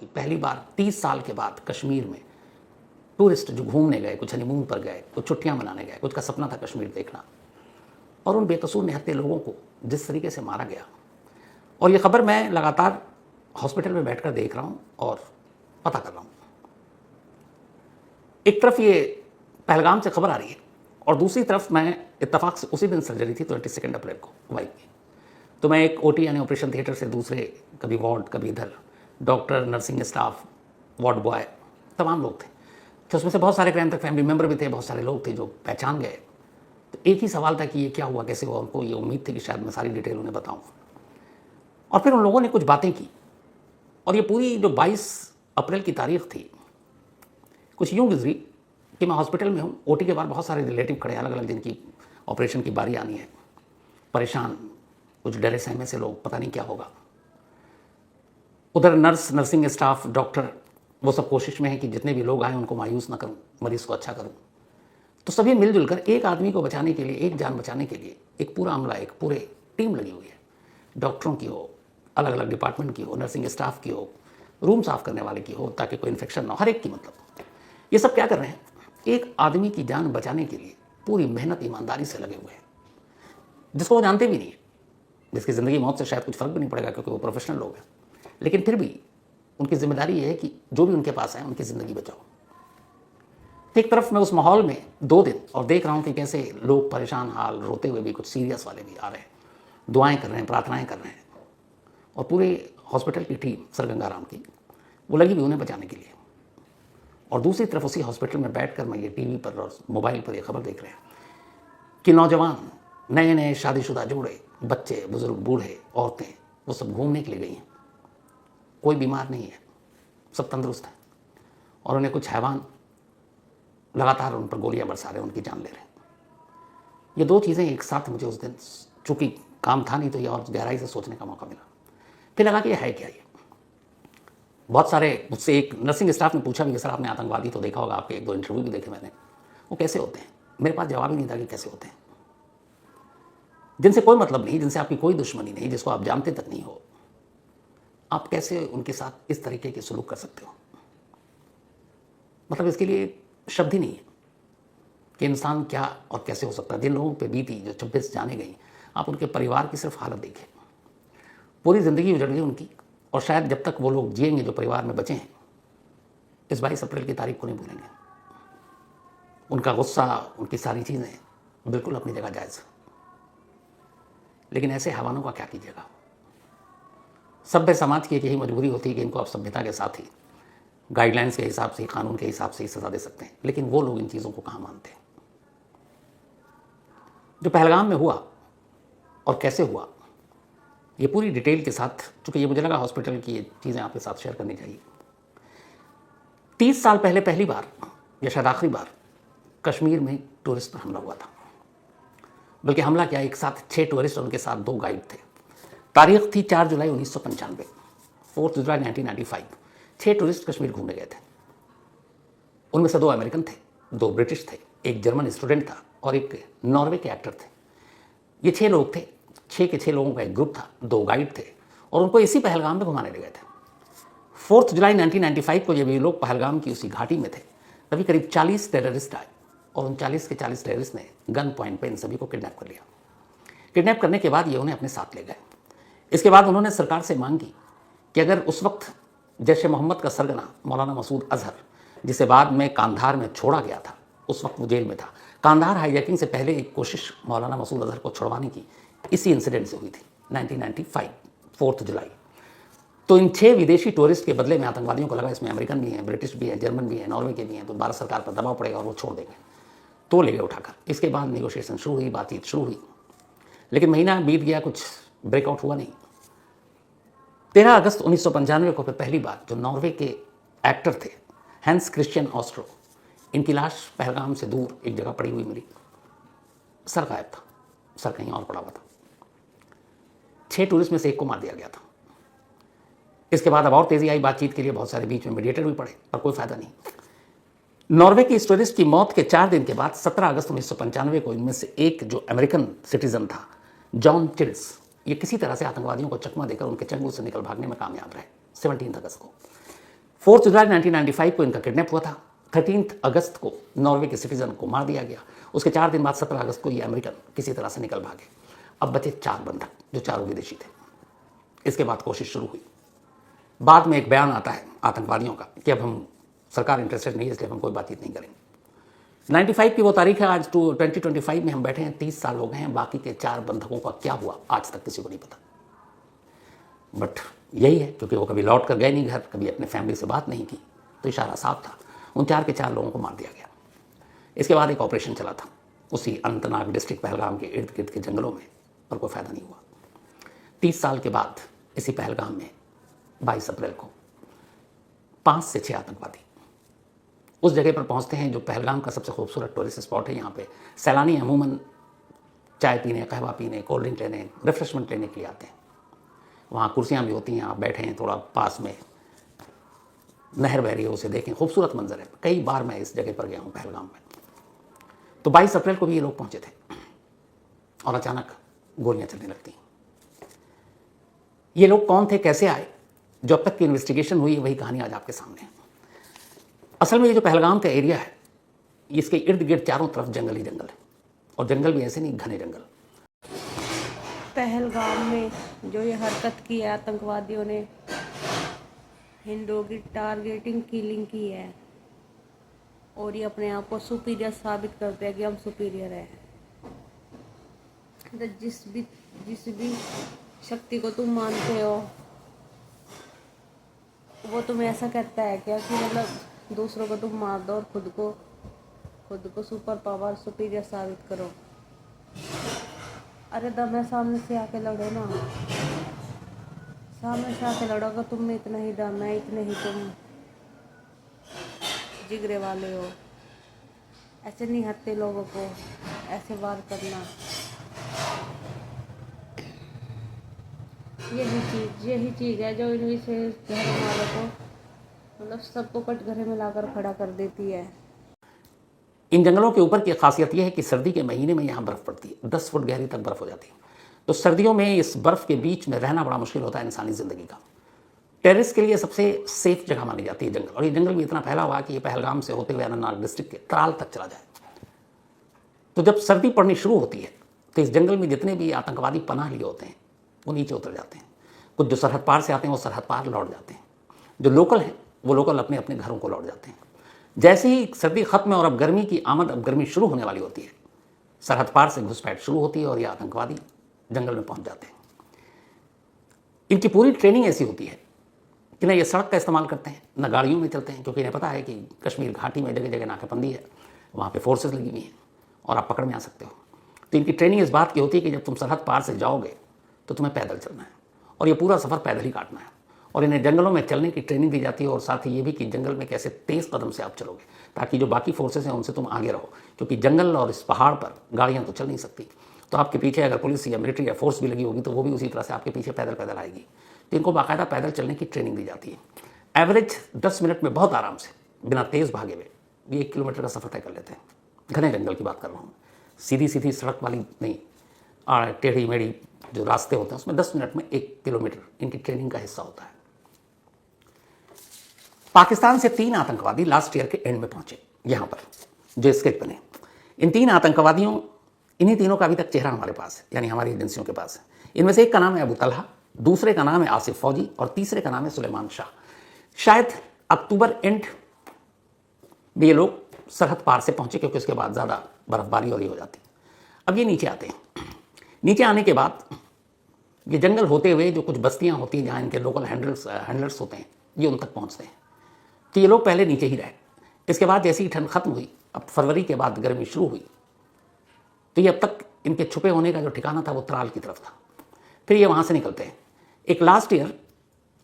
कि पहली बार 30 साल के बाद कश्मीर में टूरिस्ट जो घूमने गए, कुछ हनीमून पर गए, कुछ छुट्टियां मनाने गए, कुछ का सपना था कश्मीर देखना, और उन बेकसूर निहत्थे लोगों को जिस तरीके से मारा गया। और ये खबर मैं लगातार हॉस्पिटल में बैठकर देख रहा हूँ और पता कर रहा हूँ। एक तरफ ये पहलगाम से खबर आ रही है और दूसरी तरफ मैं इत्तेफाक से उसी दिन सर्जरी थी 22 अप्रैल को वाइफ की, तो मैं एक ओटी यानी ऑपरेशन थिएटर से दूसरे, कभी वार्ड कभी इधर, doctor, nursing staff, ward boy, तमाम लोग थे। तो उसमें से बहुत सारे क्राइम तक फैमिली मेम्बर भी थे, बहुत सारे लोग थे जो पहचान गए। तो एक ही सवाल था कि ये क्या हुआ, कैसे हुआ। उनको ये उम्मीद थी कि शायद मैं सारी डिटेल उन्हें बताऊँ। और फिर उन लोगों ने कुछ बातें की और ये पूरी जो 22 अप्रैल की तारीख थी कुछ यूँ गुजरी कि मैं हॉस्पिटल में हूँ, ओटी के बाद बहुत सारे रिलेटिव खड़े, अलग अलग जिनकी ऑपरेशन की बारी आनी है, परेशान, कुछ डरे सहमे से लोग, पता नहीं क्या होगा। उधर नर्स, नर्सिंग स्टाफ, डॉक्टर, वो सब कोशिश में है कि जितने भी लोग आए उनको मायूस ना करूं, मरीज़ को अच्छा करूं। तो सभी मिलजुल कर एक आदमी को बचाने के लिए, एक जान बचाने के लिए एक पूरा अमला, एक पूरे टीम लगी हुई है। डॉक्टरों की हो, अलग अलग डिपार्टमेंट की हो, नर्सिंग स्टाफ की हो, रूम साफ़ करने वाले की हो, ताकि कोई इन्फेक्शन ना हो, हर एक की। मतलब ये सब क्या कर रहे हैं, एक आदमी की जान बचाने के लिए पूरी मेहनत ईमानदारी से लगे हुए हैं, जिसको वो जानते भी नहीं है, जिसकी ज़िंदगी मौत से शायद कुछ फ़र्क भी नहीं पड़ेगा क्योंकि वो प्रोफेशनल लोग हैं। लेकिन फिर भी उनकी जिम्मेदारी ये है कि जो भी उनके पास है उनकी ज़िंदगी बचाओ। एक तरफ मैं उस माहौल में 2 दिन और देख रहा हूँ कि कैसे लोग परेशान हाल, रोते हुए भी, कुछ सीरियस वाले भी आ रहे हैं, दुआएं कर रहे हैं, प्रार्थनाएं कर रहे हैं, और पूरे हॉस्पिटल की टीम सर गंगाराम की वो लगी भी उन्हें बचाने के लिए। और दूसरी तरफ उसी हॉस्पिटल में बैठकर मैं ये टीवी पर और मोबाइल पर ये खबर देख रहे हैं कि नौजवान, नए नए शादीशुदा जोड़े, बच्चे, बुजुर्ग, बूढ़े, औरतें, वो सब घूमने के लिए गई हैं। कोई बीमार नहीं है, सब तंदुरुस्त हैं, और उन्हें कुछ हैवान लगातार उन पर गोलियां बरसा रहे हैं, उनकी जान ले रहे हैं। ये 2 चीज़ें एक साथ मुझे उस दिन, चूँकि काम था नहीं तो ये और गहराई से सोचने का मौका मिला। फिर लगा कि ये है क्या। ये बहुत सारे, मुझसे एक नर्सिंग स्टाफ ने पूछा भी कि सर आपने आतंकवादी तो देखा होगा, आपके 1-2 इंटरव्यू भी देखे मैंने, वो कैसे होते हैं। मेरे पास जवाब ही नहीं था कि कैसे होते हैं। जिनसे कोई मतलब नहीं, जिनसे आपकी कोई दुश्मनी नहीं, जिसको आप जानते तक नहीं हो, आप कैसे उनके साथ इस तरीके के सलूक कर सकते हो। मतलब इसके लिए शब्द ही नहीं है कि इंसान क्या और कैसे हो सकता है। जिन लोगों पे बीती, जो 26 जाने गई, आप उनके परिवार की सिर्फ हालत देखिए, पूरी ज़िंदगी उजड़ गई उनकी। और शायद जब तक वो लोग जिएंगे जो परिवार में बचे हैं, इस 22 अप्रैल की तारीख को नहीं भूलेंगे। उनका गुस्सा, उनकी सारी चीज़ें बिल्कुल अपनी जगह जायज़, लेकिन ऐसे हैवानों का क्या कीजिएगा। सभ्य समाज की एक यही मजबूरी होती है कि इनको आप सभ्यता के साथ ही, गाइडलाइंस के हिसाब से, कानून के हिसाब से ही सज़ा दे सकते हैं, लेकिन वो लोग इन चीज़ों को कहाँ मानते हैं। जो पहलगाम में हुआ और कैसे हुआ, ये पूरी डिटेल के साथ, चूँकि ये मुझे लगा हॉस्पिटल की ये चीज़ें आपके साथ शेयर करनी चाहिए। 30 साल पहले पहली बार, या शायद आखिरी बार, कश्मीर में टूरिस्ट पर हमला हुआ था। बल्कि हमला क्या, एक साथ 6 टूरिस्ट और उनके साथ 2 गाइड थे। तारीख थी 4 जुलाई 1995, 4 जुलाई 1995। 6 टूरिस्ट कश्मीर घूमने गए थे। उनमें से 2 अमेरिकन थे, 2 ब्रिटिश थे, एक जर्मन स्टूडेंट था और एक नॉर्वे के एक्टर थे। ये 6 लोग थे, 6 के 6 लोगों का एक ग्रुप था, 2 गाइड थे, और उनको इसी पहलगाम में घुमाने ले गए थे। 4 जुलाई 1995 को जब ये लोग पहलगाम की उसी घाटी में थे, तभी करीब 40 टेररिस्ट आए, और उन 40 के 40 टेररिस्ट ने गन पॉइंट पे इन सभी को किडनैप कर लिया। किडनैप करने के बाद ये उन्हें अपने साथ ले गए। इसके बाद उन्होंने सरकार से मांग की कि अगर उस वक्त जैश ए मोहम्मद का सरगना मौलाना मसूद अजहर, जिसे बाद में कांधार में छोड़ा गया था, उस वक्त वो जेल में था। कांधार हाईजैकिंग से पहले एक कोशिश मौलाना मसूद अजहर को छुड़वाने की इसी इंसिडेंट से हुई थी, 1995, 4 जुलाई। तो इन 6 विदेशी टूरिस्ट के बदले में आतंकवादियों को लगा इसमें अमेरिकन भी हैं, ब्रिटिश भी हैं, जर्मन भी हैं, नॉर्वे के भी हैं, तो भारत सरकार पर दबाव पड़ेगा और वो छोड़ देंगे, तो ले गए उठाकर। इसके बाद नेगोशिएशन शुरू हुई, बातचीत शुरू हुई, लेकिन महीना बीत गया, कुछ ब्रेकआउट हुआ नहीं। 13 अगस्त 1995 को फिर पहली बार जो नॉर्वे के एक्टर थे, हैंस क्रिश्चियन ऑस्ट्रो, इनकी लाश पहलगाम से दूर एक जगह पड़ी हुई मिली। सर गायब था, सर कहीं और पड़ा हुआ था। 6 टूरिस्ट में से एक को मार दिया गया था। इसके बाद अब और तेजी आई बातचीत के लिए, बहुत सारे बीच में मीडिएटर भी पड़े, पर कोई फायदा नहीं। नॉर्वे की इस टूरिस्ट की मौत के 4 दिन के बाद 17 अगस्त 1995 को इनमें से एक जो अमेरिकन सिटीजन था, जॉन चिल्स, ये किसी तरह से आतंकवादियों को चकमा देकर उनके चंगुल से निकल भागने में कामयाब रहे। 17 अगस्त को 4 जुलाई 1995 को इनका किडनैप हुआ था। 13 अगस्त को नॉर्वे के सिटीजन को मार दिया गया। उसके 4 दिन बाद 17 अगस्त को ये अमेरिकन किसी तरह से निकल भागे। अब बचे 4 बंधक जो चारों विदेशी थे। इसके बाद कोशिश शुरू हुई। बाद में एक बयान आता है आतंकवादियों का कि अब हम सरकार इंटरेस्टेड नहीं है, इसलिए हम कोई बातचीत नहीं करेंगे। 95 की वो तारीख है। आज 2025 में हम बैठे हैं, 30 साल हो गए हैं। बाकी के 4 बंधकों का क्या हुआ आज तक किसी को नहीं पता। बट यही है, क्योंकि वो कभी लौट कर गए नहीं घर, कभी अपने फैमिली से बात नहीं की, तो इशारा साफ था। उन 4 के 4 लोगों को मार दिया गया। इसके बाद एक ऑपरेशन चला था उसी अनंतनाग डिस्ट्रिक्ट पहलगाम के इर्द गिर्द के जंगलों में, पर कोई फायदा नहीं हुआ। 30 साल के बाद इसी पहलगाम में 22 अप्रैल को 5 से 6 आतंकवादी उस जगह पर पहुंचते हैं जो पहलगाम का सबसे खूबसूरत टूरिस्ट स्पॉट है। यहाँ पे सैलानी अमूमन चाय पीने, कहवा पीने, कोल्ड ड्रिंक लेने, रिफ्रेशमेंट लेने के लिए आते हैं। वहाँ कुर्सियाँ भी होती हैं, आप बैठे हैं, थोड़ा पास में नहर बह रही है, उसे देखें, खूबसूरत मंजर है। कई बार मैं इस जगह पर गया हूँ पहलगाम में। तो 22 अप्रैल को भी ये लोग पहुँचे थे और अचानक गोलियाँ चलने लगती। ये लोग कौन थे, कैसे आए, जो अब तक की इन्वेस्टिगेशन हुई है वही कहानी आज आपके सामने है। असल में ये जो पहलगाम का एरिया है, इसके इर्द गिर्द चारों तरफ जंगल ही जंगल है, और जंगल भी ऐसे नहीं, घने जंगल। पहलगाम में जो ये हरकत की है आतंकवादियों ने, हिंदुओं की टारगेटिंग किलिंग की है, और ये अपने आप को सुपीरियर साबित करते हैं कि हम सुपीरियर हैं। तो जिस भी शक्ति को तुम मानते हो वो तुम्हें ऐसा कहता है क्या कि मतलब दूसरों को तुम मार दो और खुद को सुपर पावर सुपीरियर साबित करो। अरे दम है, सामने से आके लड़ो ना, सामने से आके लड़ोगे। तुम में इतना ही दम है, इतने ही तुम जिगरे वाले हो। ऐसे नहीं हत्ते लोगों को, ऐसे वार करना। यही चीज़ है जो इन विशेष धर्म वालों को मतलब सबको कटघरे में लाकर खड़ा कर देती है। इन जंगलों के ऊपर की खासियत यह है कि सर्दी के महीने में यहाँ बर्फ़ पड़ती है, 10 फुट गहरी तक बर्फ़ हो जाती है। तो सर्दियों में इस बर्फ़ के बीच में रहना बड़ा मुश्किल होता है इंसानी ज़िंदगी का। टेररिस्ट के लिए सबसे सेफ जगह मानी जाती है जंगल, और ये जंगल भी इतना फैला हुआ कि ये पहलगाम से होते हुए अनंतनाग डिस्ट्रिक्ट के त्राल तक चला जाए। तो जब सर्दी पड़नी शुरू होती है तो इस जंगल में जितने भी आतंकवादी पनाह लिए होते हैं वो नीचे उतर जाते हैं। कुछ जो सरहद पार से आते हैं वो सरहद पार लौट जाते हैं। जो लोकल हैं वो लोकल अपने अपने घरों को लौट जाते हैं। जैसे ही सर्दी खत्म है और अब गर्मी की आमद, अब गर्मी शुरू होने वाली होती है, सरहद पार से घुसपैठ शुरू होती है और ये आतंकवादी जंगल में पहुंच जाते हैं। इनकी पूरी ट्रेनिंग ऐसी होती है कि न ये सड़क का इस्तेमाल करते हैं, न गाड़ियों में चलते हैं, क्योंकि इन्हें पता है कि कश्मीर घाटी में जगह जगह नाकाबंदी है, वहाँ पे फोर्सेस लगी हुई हैं और आप पकड़ में आ सकते हो। तो इनकी ट्रेनिंग इस बात की होती है कि जब तुम सरहद पार से जाओगे तो तुम्हें पैदल चलना है, और ये पूरा सफ़र पैदल ही काटना है। और इन्हें जंगलों में चलने की ट्रेनिंग दी जाती है, और साथ ही ये भी कि जंगल में कैसे तेज़ कदम से आप चलोगे ताकि जो बाकी फोर्सेस हैं उनसे तुम आगे रहो, क्योंकि जंगल और इस पहाड़ पर गाड़ियाँ तो चल नहीं सकती। तो आपके पीछे अगर पुलिस या मिलिट्री या फोर्स भी लगी होगी तो वो भी उसी तरह से आपके पीछे पैदल पैदल आएगी। तो इनको बाकायदा पैदल चलने की ट्रेनिंग दी जाती है। एवरेज 10 मिनट में बहुत आराम से बिना तेज़ भागे हुए ये 1 किलोमीटर का सफ़र तय कर लेते हैं। घने जंगल की बात कर रहा हूँ, सीधी सीधी सड़क वाली नहीं, टेढ़ी मेढ़ी जो रास्ते होते हैं उसमें 10 मिनट में 1 किलोमीटर इनकी ट्रेनिंग का हिस्सा होता है। पाकिस्तान से 3 आतंकवादी लास्ट ईयर के एंड में पहुंचे यहाँ पर, जो स्केच बने। इन 3 आतंकवादियों, इन्हीं तीनों का अभी तक चेहरा हमारे पास है, यानी हमारी एजेंसियों के पास है। इनमें से एक का नाम है अबू तलहा, दूसरे का नाम है आसिफ फौजी, और तीसरे का नाम है सुलेमान शाह। शायद अक्टूबर एंड में ये लोग सरहद पार से पहुंचे, क्योंकि उसके बाद ज़्यादा बर्फबारी और ये हो जाती। अब ये नीचे आते हैं। नीचे आने के बाद ये जंगल होते हुए जो कुछ बस्तियां होती हैं जहाँ इनके लोकल हैंडलर्स होते हैं, ये उन तक पहुँचते हैं। तो ये लोग पहले नीचे ही रहे। इसके बाद जैसी ही ठंड खत्म हुई, अब फरवरी के बाद गर्मी शुरू हुई, तो ये अब तक इनके छुपे होने का जो ठिकाना था वो त्राल की तरफ था। फिर ये वहाँ से निकलते हैं। एक लास्ट ईयर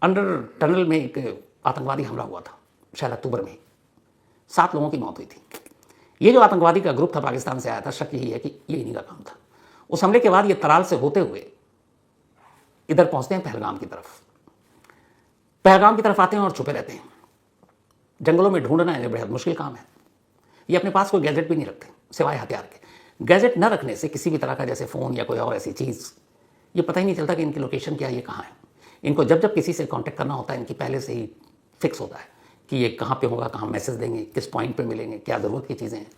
अंडर टनल में एक आतंकवादी हमला हुआ था, शायद अक्टूबर में, 7 लोगों की मौत हुई थी। ये जो आतंकवादी का ग्रुप था पाकिस्तान से आया था, शक यही है कि ये इन्हीं का काम था। उस हमले के बाद ये त्राल से होते हुए इधर पहुँचते हैं पहलगाम की तरफ। पहलगाम की तरफ आते हैं और छुपे रहते हैं। जंगलों में ढूंढना है बेहद मुश्किल काम है। ये अपने पास कोई गैजेट भी नहीं रखते सिवाय हथियार के। गैजेट न रखने से किसी भी तरह का, जैसे फ़ोन या कोई और ऐसी चीज़, ये पता ही नहीं चलता कि इनकी लोकेशन क्या है, ये कहाँ है। इनको जब जब किसी से कांटेक्ट करना होता है, इनकी पहले से ही फिक्स होता है कि ये कहाँ पे होगा, कहाँ मैसेज देंगे, किस पॉइंट पे मिलेंगे, क्या ज़रूरत की चीज़ें हैं।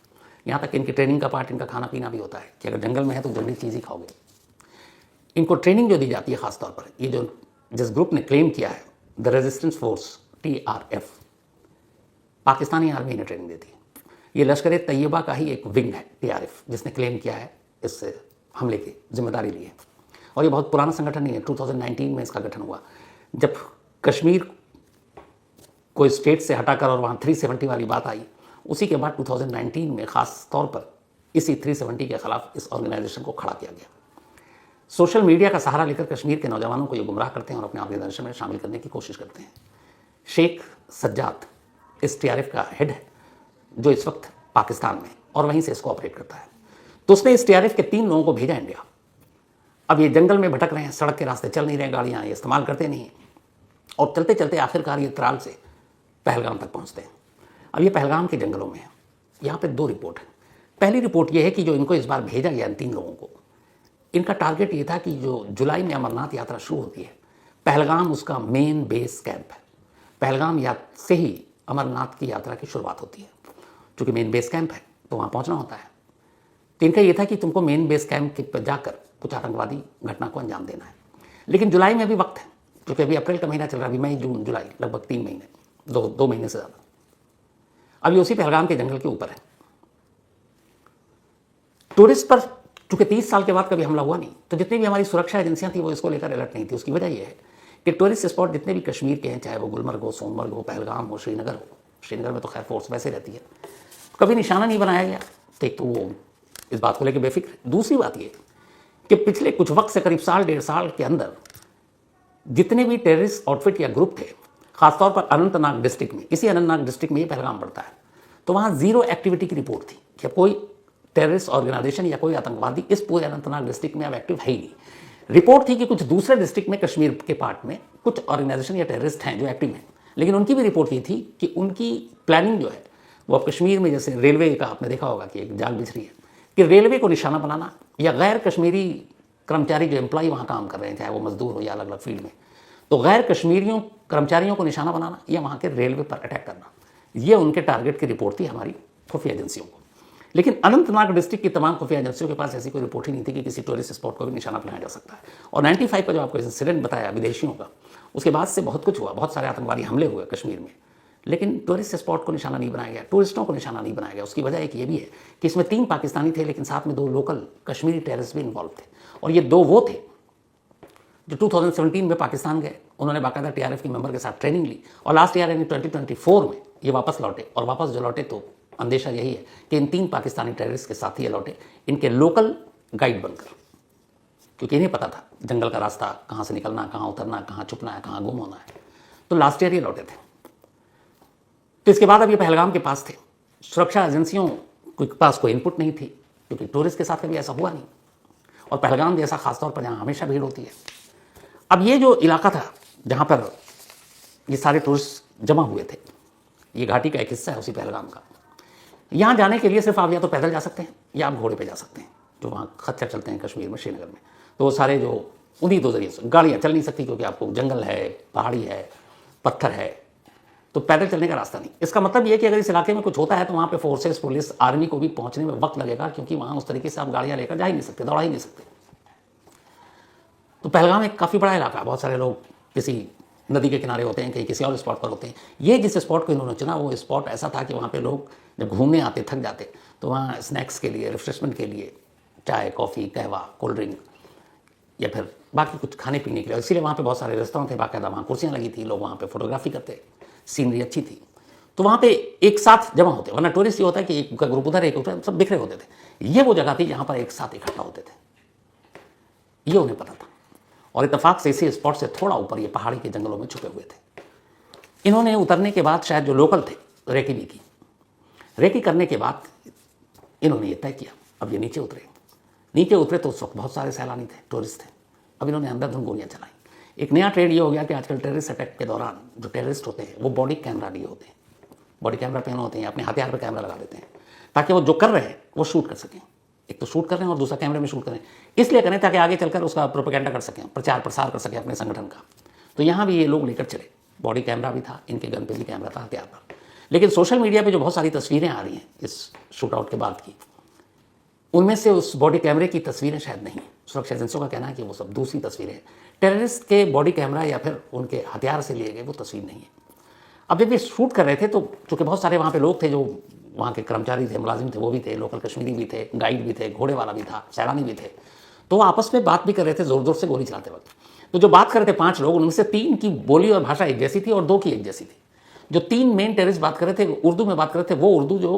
यहाँ तक इनकी ट्रेनिंग का पार्ट इनका खाना पीना भी होता है कि अगर जंगल में है तो जंगली चीज़ ही खाओगे। इनको ट्रेनिंग जो दी जाती है ख़ासतौर पर, ये जो जिस ग्रुप ने क्लेम किया है the resistance force TRF, Pakistani army ने ट्रेनिंग देती है। ये लश्कर तैयबा का ही एक विंग है TRF, जिसने क्लेम किया है इस हमले की जिम्मेदारी ली है। और ये बहुत पुराना संगठन नहीं है, 2019 में इसका गठन हुआ, जब कश्मीर को स्टेट से हटाकर और वहाँ 370 वाली बात आई। उसी के बाद 2019 में ख़ास तौर पर इसी 370 के ख़िलाफ़ इस ऑर्गेनाइजेशन को खड़ा किया गया। सोशल मीडिया का सहारा लेकर कश्मीर के नौजवानों को ये गुमराह करते हैं और अपने ऑर्गेनाइजेशन में शामिल करने की कोशिश करते हैं। शेख सज्जाद इस TRF का हेड है, जो इस वक्त पाकिस्तान में और वहीं से इसको ऑपरेट करता है। तो उसने इस TRF के 3 लोगों को भेजा इंडिया। अब ये जंगल में भटक रहे हैं, सड़क के रास्ते चल नहीं रहे, गाड़ियाँ ये इस्तेमाल करते नहीं हैं, और चलते चलते आखिरकार ये त्राल से पहलगाम तक पहुँचते हैं। अब ये पहलगाम के जंगलों में है। यहाँ पे 2 रिपोर्ट है। पहली रिपोर्ट ये है कि जो इनको इस बार भेजा गया इन 3 लोगों को, इनका टारगेट ये था कि जो जुलाई में अमरनाथ यात्रा शुरू होती है, पहलगाम उसका मेन बेस कैंप है। पहलगाम से ही अमरनाथ की यात्रा की शुरुआत होती है। चूँकि मेन बेस कैंप है तो वहाँ पहुँचना होता है। तो इनका ये था कि तुमको मेन बेस कैंप पर जाकर कुछ आतंकवादी घटना को अंजाम देना है। लेकिन जुलाई में अभी वक्त है, क्योंकि अभी अप्रैल का महीना चल रहा है, अभी मई जून जुलाई लगभग 3 महीने, दो महीने से ज़्यादा। अब ये उसी पहलगाम के जंगल के ऊपर है। टूरिस्ट पर चूंकि 30 साल के बाद कभी हमला हुआ नहीं, तो जितनी भी हमारी सुरक्षा एजेंसियां थी वो इसको लेकर अलर्ट नहीं थी। उसकी वजह यह है कि टूरिस्ट स्पॉट जितने भी कश्मीर के हैं, चाहे वो गुलमर्ग हो, सोनमर्ग हो, पहलगाम हो, श्रीनगर हो, श्रीनगर में तो खैर फोर्स वैसे रहती है, कभी निशाना नहीं बनाया गया। तो एक तो वो इस बात को लेकर बेफिक्र। दूसरी बात ये कि पिछले कुछ वक्त से करीब 1.5 साल के अंदर जितने भी टेररिस्ट आउटफिट या ग्रुप थे, खासतौर पर अनंतनाग डिस्ट्रिक्ट में, इसी अनंतनाग डिस्ट्रिक्ट में ये पहलगाम पड़ता है, तो वहाँ 0 एक्टिविटी की रिपोर्ट थी कि कोई टेररिस्ट ऑर्गेनाइजेशन या कोई आतंकवादी इस पूरे अनंतनाग डिस्ट्रिक्ट में अब एक्टिव है ही नहीं। रिपोर्ट थी कि कुछ दूसरे डिस्ट्रिक्ट में, कश्मीर के पार्ट में कुछ ऑर्गेनाइजेशन या टेररिस्ट हैं जो एक्टिव हैं, लेकिन उनकी भी रिपोर्ट ये थी कि उनकी प्लानिंग जो है वो अब कश्मीर में, जैसे रेलवे का आपने देखा होगा कि एक जाल बिछ रही है कि रेलवे को निशाना बनाना, या गैर कश्मीरी कर्मचारी जो एम्प्लॉय वहाँ काम कर रहे हैं, चाहे वो मजदूर हो या अलग अलग फील्ड में, तो गैर कश्मीरियों कर्मचारियों को निशाना बनाना या वहाँ के रेलवे पर अटैक करना, ये उनके टारगेट की रिपोर्ट थी हमारी खुफिया एजेंसियों को। लेकिन अनंतनाग डिस्ट्रिक्ट की तमाम खुफिया एजेंसियों के पास ऐसी कोई रिपोर्ट ही नहीं थी कि किसी टूरिस्ट स्पॉट को भी निशाना बनाया जा सकता है। और 95 का जो आपको इंसिडेंट बताया विदेशियों का, उसके बाद से बहुत कुछ हुआ, बहुत सारे आतंकवादी हमले हुए कश्मीर में, लेकिन टूरिस्ट स्पॉट को निशाना नहीं बनाया गया, टूरिस्टों को निशाना नहीं बनाया गया। उसकी वजह एक ये भी है कि इसमें 3 पाकिस्तानी थे, लेकिन साथ में 2 लोकल कश्मीरी टेररिस्ट भी इन्वॉल्व थे। और ये 2 वो थे जो 2017 में पाकिस्तान गए, उन्होंने बाकायदा TRF के मेंबर के साथ ट्रेनिंग ली, और लास्ट ईयर यानी 2024 में ये वापस लौटे। और वापस जो लौटे तो अंदेशा यही है कि इन 3 पाकिस्तानी टेररिस्ट के साथ ही ये लौटे, इनके लोकल गाइड बनकर, क्योंकि इन्हें पता था जंगल का रास्ता, कहाँ से निकलना, कहाँ उतरना, कहाँ छुपना है, कहाँ गुम होना है। तो लास्ट ईयर ये लौटे थे। तो इसके बाद अब ये पहलगाम के पास थे। सुरक्षा एजेंसियों के पास कोई इनपुट नहीं थी, क्योंकि टूरिस्ट के साथ कभी ऐसा हुआ नहीं, और पहलगाम जैसा खासतौर पर जहाँ हमेशा भीड़ होती है। अब ये जो इलाका था जहाँ पर ये सारे टूरिस्ट जमा हुए थे, ये घाटी का एक हिस्सा है उसी पहलगाम का। यहाँ जाने के लिए सिर्फ आप या तो पैदल जा सकते हैं या आप घोड़े पे जा सकते हैं, जो वहाँ खच्चर चलते हैं कश्मीर में, श्रीनगर में। तो वो सारे जो उन्हीं 2 जरिए से, गाड़ियाँ चल नहीं सकती क्योंकि आपको जंगल है, पहाड़ी है, पत्थर है, तो पैदल चलने का रास्ता नहीं। इसका मतलब ये है कि अगर इस इलाके में कुछ होता है तो वहाँ पे फोर्सेस, पुलिस, आर्मी को भी पहुँचने में वक्त लगेगा, क्योंकि वहाँ उस तरीके से आप गाड़ियाँ लेकर जा ही नहीं सकते, दौड़ा ही नहीं सकते। तो पहलगाम एक काफ़ी बड़ा इलाका है, बहुत सारे लोग किसी नदी के किनारे होते हैं, कहीं किसी और स्पॉट पर होते हैं। ये जिस स्पॉट को इन्होंने चुना वो स्पॉट ऐसा था कि वहाँ पे लोग जब घूमने आते, थक जाते, तो वहाँ स्नैक्स के लिए, रिफ्रेशमेंट के लिए चाय, कॉफ़ी, कहवा, कोल्ड ड्रिंक या फिर बाकी कुछ खाने पीने के लिए, इसीलिए वहाँ पे बहुत सारे रेस्टोरेंट थे, बाकायदा वहाँ कुर्सियाँ लगी थी, लोग वहाँ पे फोटोग्राफी करते, सीनरी अच्छी थी, तो वहाँ पे एक साथ जमा होते। वरना टूरिस्ट ये होता है कि एक का ग्रुप उधर, एक उधर, सब बिखरे होते थे। ये वो जगह थी जहाँ पर एक साथ इकट्ठा होते थे, ये उन्हें पता था। और इत्तेफाक से इसी स्पॉट से थोड़ा ऊपर ये पहाड़ी के जंगलों में छुपे हुए थे। इन्होंने उतरने के बाद शायद जो लोकल थे रेकी भी की, रेकी करने के बाद इन्होंने ये तय किया अब ये नीचे उतरे तो उस वक्त बहुत सारे सैलानी थे, टूरिस्ट थे। अब इन्होंने अंधाधुंध गोलियाँ चलाई। एक नया ट्रेंड ये हो गया कि आजकल टेररिस्ट अटैक के दौरान जो टेररिस्ट होते हैं वो बॉडी कैमरा लिए होते हैं, बॉडी कैमरा पहने होते हैं, अपने हथियार पर कैमरा लगा देते हैं, ताकि वो जो कर रहे हैं वो शूट कर सकें। एक तो शूट कर रहे हैं और दूसरा कैमरे में शूट करें, इसलिए करें ताकि आगे चलकर उसका प्रोपेगेंडा कर सकें, प्रचार प्रसार कर सकें अपने संगठन का। तो यहाँ भी ये लोग लेकर चले बॉडी कैमरा भी था, इनके गन पे भी कैमरा था, हथियार पर। लेकिन सोशल मीडिया पे जो बहुत सारी तस्वीरें आ रही हैं इस शूट आउट के बाद की, उनमें से उस बॉडी कैमरे की तस्वीरें शायद नहीं है। सुरक्षा एजेंसियों का कहना है कि वो सब दूसरी तस्वीरें हैं। टेररिस्ट के बॉडी कैमरा या फिर उनके हथियार से लिए गए वो तस्वीर नहीं है। अब जब ये शूट कर रहे थे तो चूँकि बहुत सारे वहाँ पे लोग थे जो वहाँ के कर्मचारी थे, मुलाजिम थे, वो भी थे, लोकल कश्मीरी भी थे, गाइड भी थे, घोड़े वाला भी था, सैलानी भी थे, तो वो आपस में बात भी कर रहे थे ज़ोर ज़ोर से गोली चलाते वक्त। तो जो बात कर रहे थे 5 लोग, उनमें से 3 की बोली और भाषा एक जैसी थी और 2 की एक जैसी थी। जो 3 मेन टेररिस्ट बात कर रहे थे, उर्दू में बात कर रहे थे, वो उर्दू जो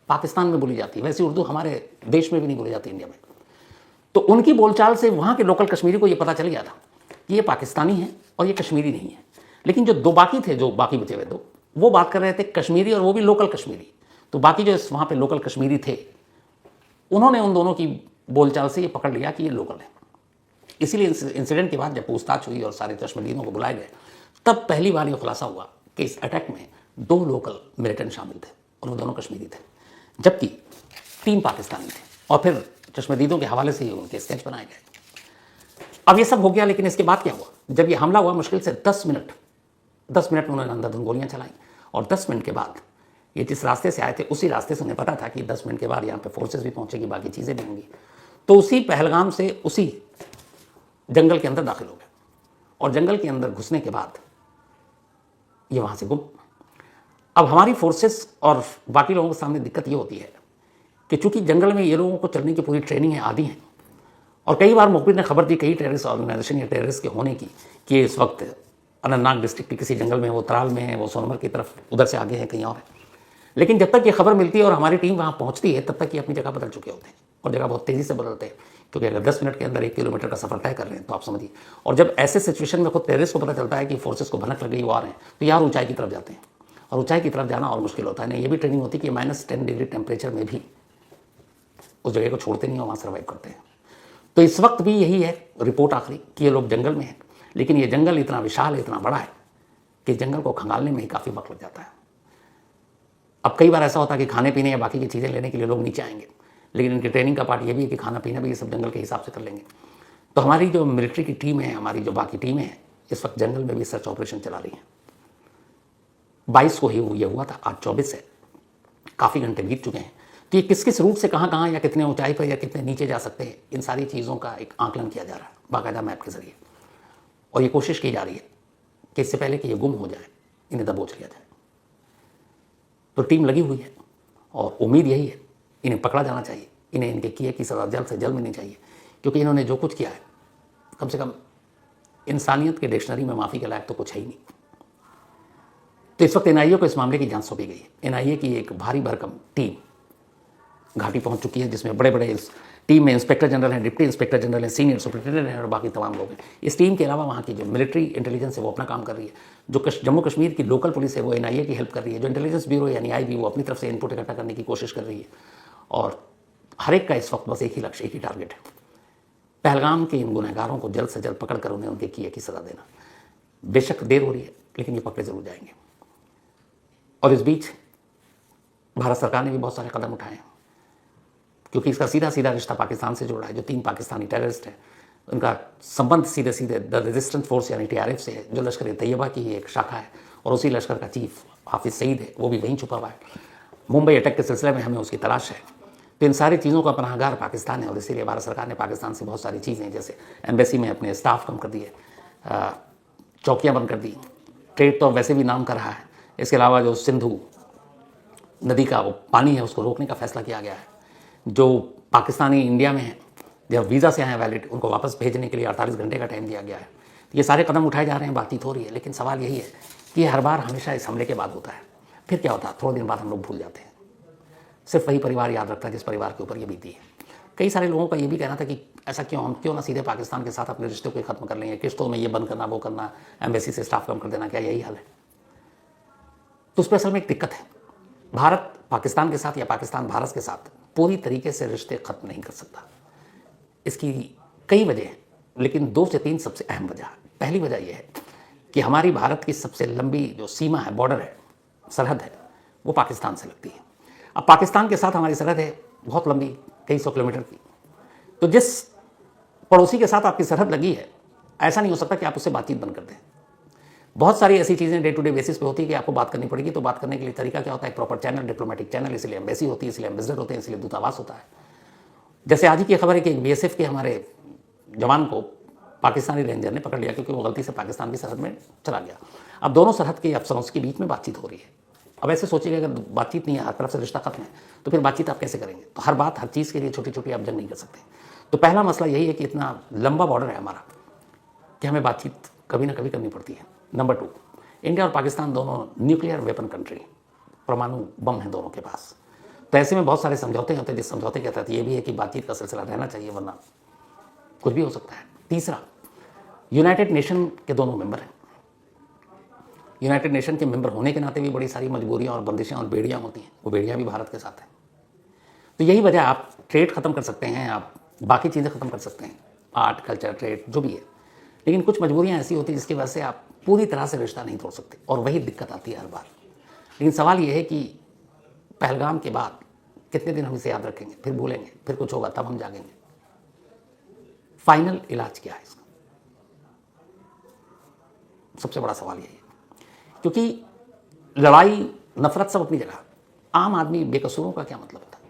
पाकिस्तान में बोली जाती है, वैसी उर्दू हमारे देश में भी नहीं बोली जाती, इंडिया में। तो उनकी बोलचाल से वहाँ के लोकल कश्मीरी को ये पता चल गया था कि ये पाकिस्तानी है और ये कश्मीरी नहीं है। लेकिन जो 2 बाकी थे, जो बाकी बचे हुए 2, वो बात कर रहे थे कश्मीरी और वो भी लोकल कश्मीरी। तो बाकी जो वहाँ पे लोकल कश्मीरी थे, उन्होंने उन दोनों की बोलचाल से ये पकड़ लिया कि ये लोकल है। इसीलिए इंसिडेंट के बाद जब पूछताछ हुई और सारे चश्मदीदों को बुलाए गए, तब पहली बार ये खुलासा हुआ कि इस अटैक में 2 लोकल मिलिटेंट शामिल थे और वो दोनों कश्मीरी थे, जबकि 3 पाकिस्तानी थे। और फिर चश्मदीदों के हवाले से ही उनके स्केच बनाए गए। अब ये सब हो गया, लेकिन इसके बाद क्या हुआ? जब ये हमला हुआ, मुश्किल से 10 मिनट में उन्होंने अंधाधुंध गोलियां चलाई और 10 मिनट के बाद ये जिस रास्ते से आए थे उसी रास्ते से उन्हें पता था कि 10 मिनट के बाद यहाँ पे फोर्सेस भी पहुंचेगी, बाकी चीज़ें भी होंगी। तो उसी पहलगाम से उसी जंगल के अंदर दाखिल हो गए और जंगल के अंदर घुसने के बाद ये वहाँ से गुम। अब हमारी फोर्सेस और बाकी लोगों के सामने दिक्कत ये होती है कि चूंकि जंगल में ये लोगों को चलने की पूरी ट्रेनिंग है, आदि हैं, और कई बार मुखबिर ने खबर दी कई टेररिस्ट ऑर्गेनाइजेशन या टेररिस्ट के होने की कि इस वक्त अनंतनाग डिस्ट्रिक्ट के किसी जंगल में, वो त्राल में है, वो सोनमर्ग की तरफ उधर से आगे है, कहीं और है। लेकिन जब तक ये खबर मिलती है और हमारी टीम वहाँ पहुँचती है, तब तक ये अपनी जगह बदल चुके होते हैं और जगह बहुत तेज़ी से बदलते हैं, क्योंकि अगर 10 मिनट के अंदर 1 किलोमीटर का सफर तय कर रहे हैं तो आप समझिए। और जब ऐसे सिचुएशन में खुद टेररिस्ट को पता चलता है कि फोर्सेस को भनक लग गई, वो आ रहे हैं, तो यार ऊंचाई की तरफ जाते हैं और ऊंचाई की तरफ जाना और मुश्किल होता है। नहीं, ये भी ट्रेनिंग होती है कि -10 डिग्री टेम्परेचर में भी उस जगह को छोड़ते नहीं और वहाँ सर्वाइव करते हैं। तो इस वक्त भी यही है रिपोर्ट आखिरी कि ये लोग जंगल में हैं, लेकिन ये जंगल इतना विशाल है, इतना बड़ा है कि जंगल को खंगालने में ही काफ़ी वक्त लग जाता है। अब कई बार ऐसा होता है कि खाने पीने या बाकी की चीज़ें लेने के लिए लोग नीचे आएंगे, लेकिन इनकी ट्रेनिंग का पार्ट ये भी है कि खाना पीना भी ये सब जंगल के हिसाब से कर लेंगे। तो हमारी जो मिलिट्री की टीम है, हमारी जो बाकी टीमें हैं, इस वक्त जंगल में भी सर्च ऑपरेशन चला रही हैं। 22 को ही ये हुआ था, आज 24 है, काफ़ी घंटे बीत चुके हैं। तो ये किस किस रूट से कहाँ कहाँ या कितने ऊंचाई पर या कितने नीचे जा सकते हैं, इन सारी चीज़ों का एक आकलन किया जा रहा है बाकायदा मैप के जरिए। और ये कोशिश की जा रही है कि इससे पहले कि ये गुम हो जाए, इन्हें दबोच लिया जाए। तो टीम लगी हुई है और उम्मीद यही है, इन्हें पकड़ा जाना चाहिए, इन्हें इनके किए की सज़ा जल्द से जल्द मिलनी चाहिए, क्योंकि इन्होंने जो कुछ किया है, कम से कम इंसानियत के डिक्शनरी में माफ़ी के लायक तो कुछ है ही नहीं। तो इस वक्त एनआईए को इस मामले की जांच सौंपी गई है। एनआईए की एक भारी भरकम टीम घाटी पहुंच चुकी है, जिसमें बड़े बड़े इस टीम में इंस्पेक्टर जनरल हैं, डिप्टी इंस्पेक्टर जनरल हैं, सीनियर सुपरिटेंडेंट हैं और बाकी तमाम लोग हैं। इस टीम के अलावा वहाँ की जो मिलिट्री इंटेलिजेंस है वो अपना काम कर रही है, जो जम्मू कश्मीर की लोकल पुलिस है वो एनआईए की हेल्प कर रही है, जो इंटेलिजेंस ब्यूरो यानी आईबी वो अपनी तरफ से इनपुट इकट्ठा करने की कोशिश कर रही है। और हर एक का इस वक्त बस एक ही लक्ष्य, एक ही टारगेट है, पहलगाम के इन गुनहगारों को जल्द से जल्द पकड़ कर उन्हें उनके किए की सज़ा देना। बेशक देर हो रही है, लेकिन ये पकड़े ज़रूर जाएंगे। और इस बीच भारत सरकार ने भी बहुत सारे कदम उठाए हैं, क्योंकि इसका सीधा सीधा रिश्ता पाकिस्तान से जुड़ा है। जो 3 पाकिस्तानी टेररिस्ट हैं, उनका संबंध सीधे सीधे द रेजिस्टेंस फोर्स यानी TRF से है, जो लश्कर तैयबा की एक शाखा है, और उसी लश्कर का चीफ हाफिज सईद है, वो भी वहीं छुपा हुआ है। मुंबई अटैक के सिलसिले में हमें उसकी तलाश है। तो इन सारी चीज़ों का पनाहगार पाकिस्तान है, और इसीलिए भारत सरकार ने पाकिस्तान से बहुत सारी चीज़ें, जैसे एम्बेसी में अपने स्टाफ कम कर दिए, चौकियाँ बंद कर दी, ट्रेड तो वैसे भी नाम कर रहा है। इसके अलावा जो सिंधु नदी का वो पानी है उसको रोकने का फैसला किया गया है। जो पाकिस्तानी इंडिया में हैं, जब वीज़ा से आए हैं वैलिड, उनको वापस भेजने के लिए 48 घंटे का टाइम दिया गया है। ये सारे कदम उठाए जा रहे हैं, बातचीत हो रही है, लेकिन सवाल यही है कि हर बार हमेशा इस हमले के बाद होता है। फिर क्या होता है, थोड़े दिन बाद हम लोग भूल जाते हैं। सिर्फ वही परिवार याद रखता है जिस परिवार के ऊपर ये बीती है। कई सारे लोगों का ये भी कहना था कि ऐसा क्यों, हम क्यों ना सीधे पाकिस्तान के साथ अपने रिश्ते को ख़त्म कर लेंगे, किस्तों में ये बंद करना, वो करना, एम्बेसी से स्टाफ कम कर देना, क्या यही हाल है? तो उस पर असल में एक दिक्कत है। भारत पाकिस्तान के साथ या पाकिस्तान भारत के साथ पूरी तरीके से रिश्ते ख़त्म नहीं कर सकता। इसकी कई वजह हैं, लेकिन 2 से 3 सबसे अहम वजह। पहली वजह यह है कि हमारी भारत की सबसे लंबी जो सीमा है, बॉर्डर है, सरहद है, वो पाकिस्तान से लगती है। अब पाकिस्तान के साथ हमारी सरहद है बहुत लंबी, कई 100 किलोमीटर की। तो जिस पड़ोसी के साथ आपकी सरहद लगी है, ऐसा नहीं हो सकता कि आप उससे बातचीत बंद कर दें। बहुत सारी ऐसी चीज़ें डे टू डे बेसिस पे होती है कि आपको बात करनी पड़ेगी। तो बात करने के लिए तरीका क्या होता है? एक प्रॉपर चैनल, डिप्लोमेटिक चैनल, इसलिए एम्बेसी होती है, इसलिए एम्बेसडर होते हैं, इसलिए दूतावास होता है। जैसे आज ही की खबर है कि एक बीएसएफ के हमारे जवान को पाकिस्तानी रेंजर ने पकड़ लिया क्योंकि वो गलती से पाकिस्तान की सरहद में चला गया। अब दोनों सरहद के अफसरों के बीच में बातचीत हो रही है। अब ऐसे सोचिएगा अगर बातचीत नहीं है, हर तरफ से रिश्ता खत्म है, तो फिर बातचीत आप कैसे करेंगे? तो हर बात, हर चीज़ के लिए छोटी छोटी आप जंग नहीं कर सकते। तो पहला मसला यही है कि इतना लंबा बॉर्डर है हमारा कि हमें बातचीत कभी ना कभी करनी पड़ती है। नंबर 2, इंडिया और पाकिस्तान दोनों न्यूक्लियर वेपन कंट्री, परमाणु बम है दोनों के पास। तो ऐसे में बहुत सारे समझौते होते हैं, जिस समझौते के तहत ये भी है कि बातचीत का सिलसिला रहना चाहिए, वरना कुछ भी हो सकता है। तीसरा, यूनाइटेड नेशन के दोनों मेंबर हैं। यूनाइटेड नेशन के मेंबर होने के नाते भी बड़ी सारी मजबूरियां और बंदिशें और बेड़ियां होती हैं, वो बेड़ियां भी भारत के साथ हैं। तो यही वजह, आप ट्रेड ख़त्म कर सकते हैं, आप बाकी चीज़ें ख़त्म कर सकते हैं, आर्ट, कल्चर, ट्रेड जो भी है, लेकिन कुछ मजबूरियां ऐसी होती हैं जिसकी वजह से आप पूरी तरह से रिश्ता नहीं तोड़ सकते, और वही दिक्कत आती है हर बार। लेकिन सवाल ये है कि पहलगाम के बाद कितने दिन हम इसे याद रखेंगे, फिर भूलेंगे, फिर कुछ होगा तब हम जागेंगे। फाइनल इलाज क्या है इसका? सबसे बड़ा सवाल यही है, क्योंकि लड़ाई, नफरत सब अपनी जगह, आम आदमी बेकसूरों का क्या मतलब होता है?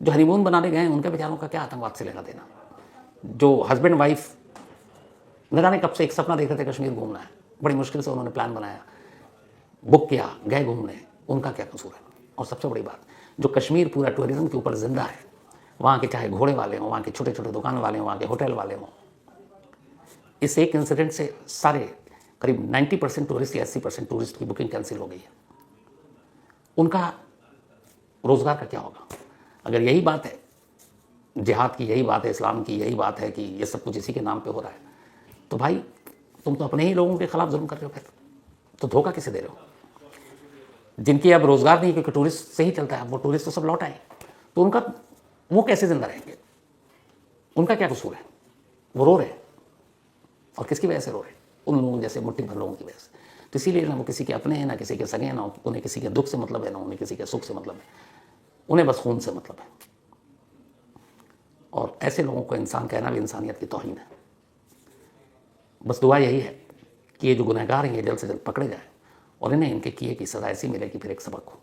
जो हनीमून बनाने गए हैं उनके बेचारों का क्या आतंकवाद से लेना देना? जो हस्बैंड वाइफ न जाने कब से एक सपना देख रहे थे कश्मीर घूमना है, बड़ी मुश्किल से उन्होंने प्लान बनाया, बुक किया, गए घूमने, उनका क्या कसूर है? और सबसे बड़ी बात, जो कश्मीर पूरा टूरिज्म के ऊपर जिंदा है, वहाँ के चाहे घोड़े वाले हों, वहाँ के छोटे छोटे दुकान वाले हों, वहाँ के होटल वाले हों, इस एक इंसिडेंट से सारे करीब 90% टूरिस्ट या 80% टूरिस्ट की बुकिंग कैंसिल हो गई है। उनका रोज़गार का क्या होगा? अगर यही बात है, जिहाद की यही बात है, इस्लाम की यही बात है कि ये सब कुछ इसी के नाम पे हो रहा है, तो भाई तुम तो अपने ही लोगों के खिलाफ जुल्म कर रहे हो, फिर तो धोखा किसे दे रहे हो? जिनकी अब रोज़गार नहीं, क्योंकि टूरिस्ट से ही चलता है, वो टूरिस्ट तो सब लौट आए, तो उनका वो कैसे जिंदा रहेंगे? उनका क्या कसूर है? वो रो रहे हैं, और किसकी वजह से रो रहे हैं? उन लोगों जैसे मुट्ठी भर लोगों की वजह से। तो इसीलिए ना वो किसी के अपने हैं, ना किसी के सगे हैं, ना उन्हें किसी के दुख से मतलब है, ना उन्हें किसी के सुख से मतलब है, उन्हें बस खून से मतलब है। और ऐसे लोगों को इंसान कहना भी इंसानियत की तौहीन है। बस दुआ यही है कि ये जो गुनहगार हैं ये जल्द से जल्द पकड़े जाएं और इन्हें इनके किए की सज़ा ऐसी मिले कि फिर एक सबक हो।